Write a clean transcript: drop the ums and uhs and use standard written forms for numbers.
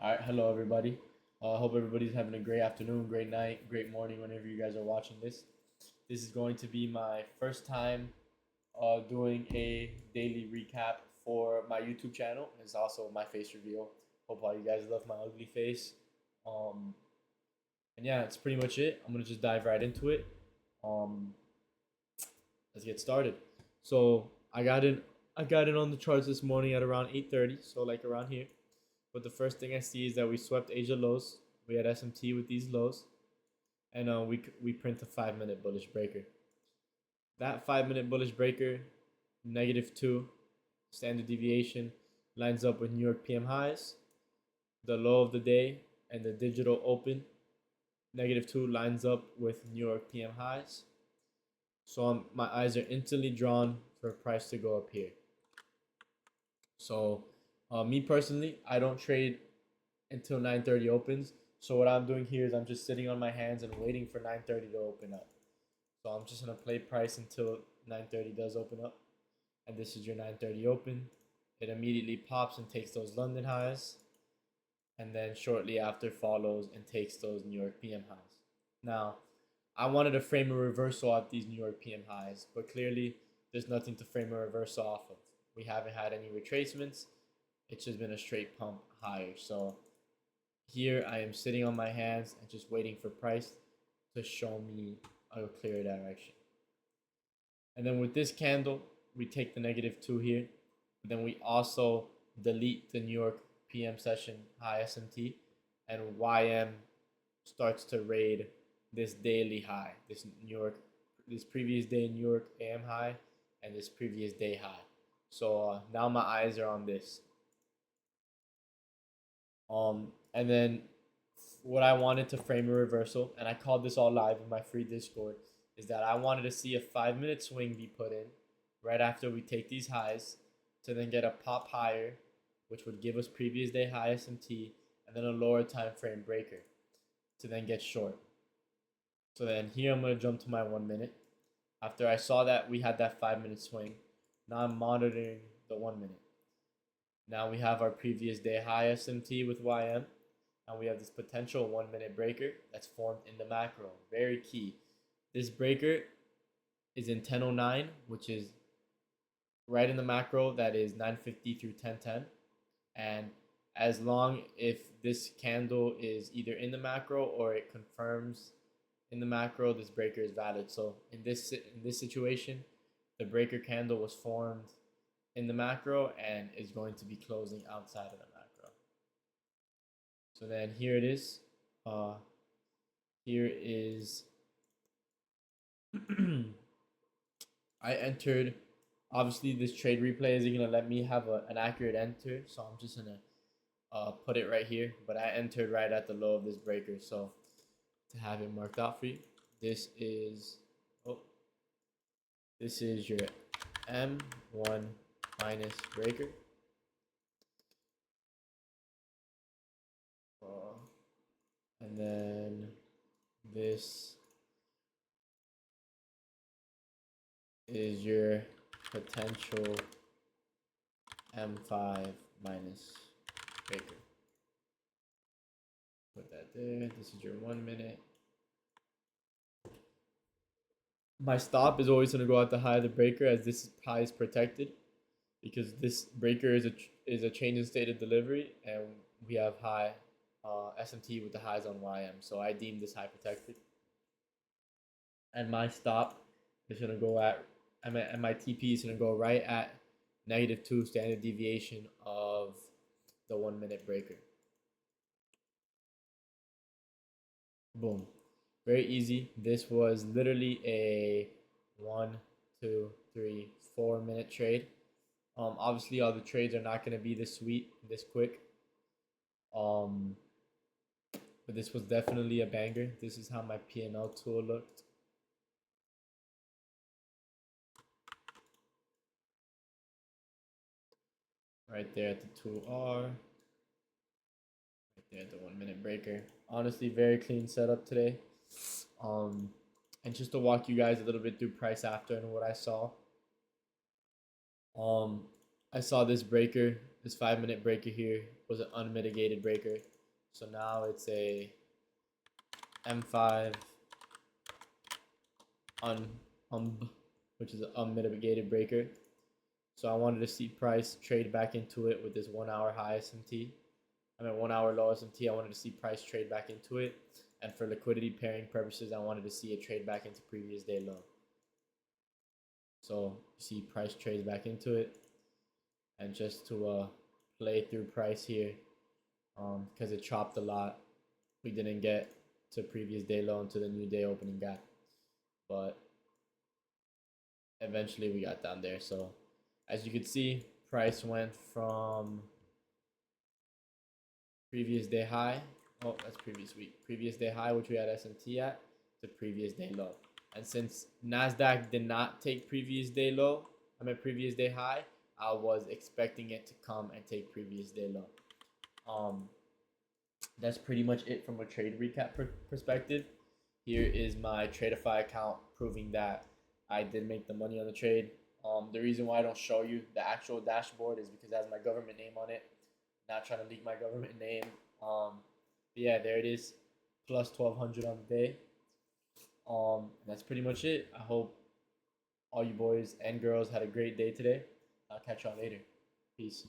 All right, hello everybody. Hope everybody's having a great afternoon, great night, great morning whenever you guys are watching this. This is going to be my first time doing a daily recap for my YouTube channel. It's also my face reveal. Hope all you guys love my ugly face. Um, and yeah, that's pretty much it. I'm gonna just dive right into it. Um, let's get started. So I got in on the charts this morning at around 8:30, so like around here. But the first thing I see is that we swept Asia lows. We had SMT with these lows, and we print a 5 minute bullish breaker. That 5 minute bullish breaker, -2 standard deviation, lines up with New York PM highs. The low of the day and the digital open, -2 lines up with New York PM highs. So my eyes are instantly drawn for price to go up here. So me personally, I don't trade until 9:30 opens. So what I'm doing here is I'm just sitting on my hands and waiting for 9:30 to open up. So I'm just gonna play price until 9:30 does open up. And this is your 9:30 open. It immediately pops and takes those London highs, and then shortly after follows and takes those New York PM highs. Now, I wanted to frame a reversal off these New York PM highs, but clearly there's nothing to frame a reversal off of. We haven't had any retracements. It's just been a straight pump higher. So here I am sitting on my hands and just waiting for price to show me a clear direction. And then with this candle, we take the -2 here. But then we also delete the New York PM session high SMT, and YM starts to raid this daily high, this previous day New York AM high, and this previous day high. So now my eyes are on this. And then what I wanted to frame a reversal, and I called this all live in my free Discord, is that I wanted to see a 5 minute swing be put in right after we take these highs to then get a pop higher, which would give us previous day high SMT, and then a lower time frame breaker to then get short. So then here I'm going to jump to my 1 minute. After I saw that we had that 5 minute swing, now I'm monitoring the 1 minute. Now we have our previous day high SMT with YM, and we have this potential 1 minute breaker that's formed in the macro. Very key. This breaker is in 10:09, which is right in the macro, that is 9:50 through 10:10. And as long if this candle is either in the macro or it confirms in the macro, this breaker is valid. So in this situation, the breaker candle was formed in the macro and is going to be closing outside of the macro. So then here it is. Here is I entered. Obviously, this trade replay isn't gonna let me have an accurate enter, so I'm just gonna put it right here. But I entered right at the low of this breaker, so to have it marked out for you, this is your M1 minus breaker. And then this is your potential M5 minus breaker. Put that there. This is your 1 minute. My stop is always going to go at the high of the breaker, as this high is protected, because this breaker is a change in state of delivery, and we have high SMT with the highs on YM. So I deem this high protected. And my stop is going to go and my TP is going to go right at -2 standard deviation of the 1 minute breaker. Boom. Very easy. This was literally a 1, 2, 3, 4 minute trade. Obviously, all the trades are not going to be this sweet, this quick. But this was definitely a banger. This is how my P&L tool looked. Right there at the 2R. Right there at the 1 minute breaker. Honestly, very clean setup today. And just to walk you guys a little bit through price after and what I saw. I saw this breaker, this 5 minute breaker here was an unmitigated breaker. So now it's a M5 which is an unmitigated breaker. So I wanted to see price trade back into it with this 1 hour high SMT. 1 hour low SMT. I wanted to see price trade back into it. And for liquidity pairing purposes, I wanted to see it trade back into previous day low. So you see price trades back into it. And just to play through price here, because it chopped a lot, we didn't get to previous day low into the new day opening gap. But eventually we got down there. So as you can see, price went from previous day high. Oh, that's previous week. Previous day high, which we had SMT at, to previous day low. And since NASDAQ did not take previous day low, previous day high, I was expecting it to come and take previous day low. That's pretty much it from a trade recap perspective. Here is my Tradify account proving that I did make the money on the trade. The reason why I don't show you the actual dashboard is because it has my government name on it. Not trying to leak my government name. But yeah, there it is, plus 1,200 on the day. That's pretty much it. I hope all you boys and girls had a great day today. I'll catch y'all later. Peace.